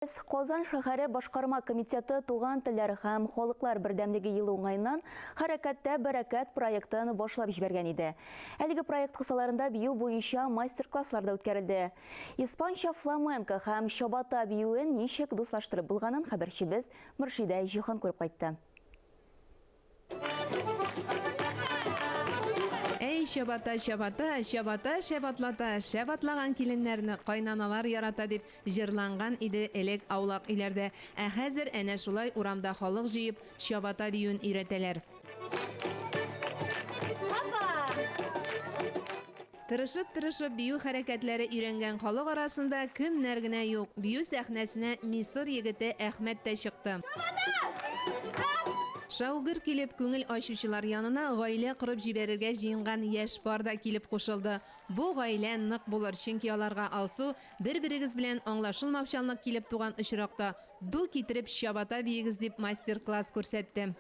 Қозан шәһәре башқарма комитеты туған телләр һәм халыклар бердәмлеге елы уңайыннан хәрәкәттә бәрәкәт проектын башлап җибәргән иде. Әлеге проект кысаларында бию буенча мастер-класслар да үткәрелде. Испанча фламенко һәм чабата биюен ничек дуслаштырып булганын хәбәрчебез Мөршидә Җихан күреп кайтты. Эй, шабата, шабатлаган киленнәрне кайнаналар ярата дип җырланган иде элек аулак иләрдә. Ә хәзер әнә шулай урамда халык җыеп шабата биюен өйрәтәләр. Тырышып бию хәрәкәтләре өйрәнгән халык арасында кемнәр генә юк. Бию сәхнәсенә Мисыр егете Әхмәт тә чыкты. Шаугыр килеп күңел ачучылар янына гаилә корып җибәрергә җыенган яшь пар да килеп кушылды. Бу гаилә нык булыр, чөнки аларга алсу бер-берегез белән аңлашылмаучанлык килеп туган очракта ду китереп чабата биегез дип мастер-класс күрсәтте.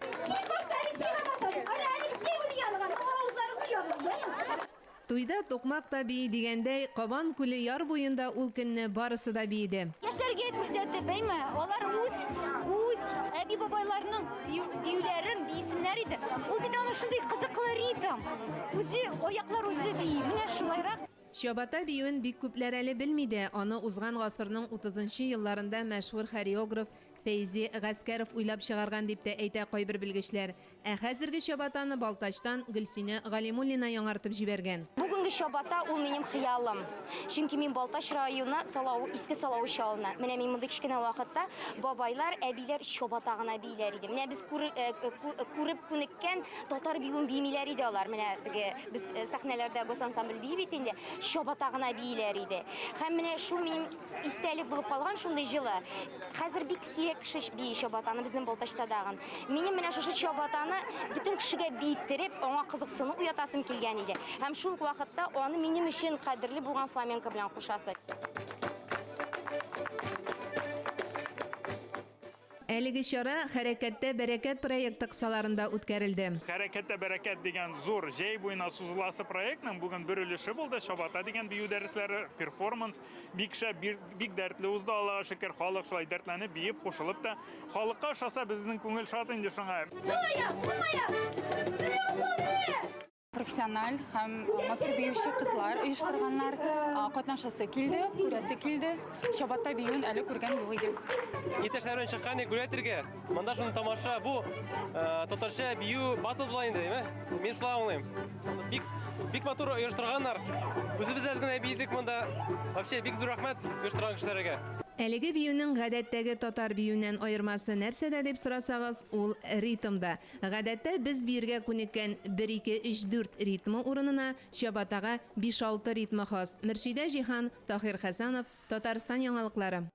Туйда токмак та бии дигәндәй, Кабан күле яр буенда ул көнне барысы да биеде. Яшәргә күрсәтте, бәйме? Алар үз әби бабайларының биюләрен бисеннәр иде. Ул бит аны шундый кызыклы ритм. Үзе аяклар үзе бии. Менә шулайрак. Шабата биюен бик күпләр әле белми дә, аны узган гасырның 30нчы елларында мәшһүр хореограф Фәйзи Гаскәров уйлап чыгарган дип тә әйтә кайбер белгечләр. Ә хәзерге чабатаны Балтачтан Гөлсинә Галимуллина яңартып җибәргән. Бүгенге чабата ул минем хыялым. Чөнки мин Балтач районы иске Салау чалына. Менә мин монда кичкенә вакытта бабайлар, әбиләр чабата гына бийләр иде. Менә без күреп күнеккән татар биюен бимиләр иде алар. Менә теге без сәхнәләрдә гос ансамбль бии бит инде. Чабата гына бийләр иде. Һәм менә шул минем истәлек булып калган шундый җылы. Хәзер бик кеше бии чабатаны безнең Балтачта дагын. Минем менә шушы чабатаны бөтен кешегә бийттереп, аңа кызыксыну уятасым килгән иде. Һәм шул вакытта аны минем өчен кадерле булган фламенко белән кушасы. Әлеге чара хәрәкәттә бәрәкәт проекты кысаларында үткәрелде. Хәрәкәттә бәрәкәт дигән зур җәй буена сузыласы проектның бүген бер өлеше булды. Чабата дигән бию дәресләре, перформанс бик дәртле узды. Аллага шөкер, халык шулай дәртләнеп биеп кушылып та халыкка ошаса безнең күңел шат инде шуңа. Профессиональ һәм матур биюче кызлар оештырганнар, катнашасы килде, күрәсе килде. Чабата биюен әле күргән юк иде. Иптәшләрем чыккан күрәтергә. Монда шуны тамаша, бу татарча бию батл була инде, әйме? Мин шулай аңлыйм. Бик матур оештырганнар. Үзебез генә бидек монда. Вообще бик зур рәхмәт оештырган кешеләргә. Әлеге биюнең гадәттәге татар биюнән аермасы нәрсәдә дип сорасагыз, ул ритмда. Гадәттә без биергә күнеккән 1-2-3-4 ритмы урынына чабатага 5-6 ритмы хас. Мөршидә Җихан, Таһир Хәсәнов, Татарстан яңалыклары.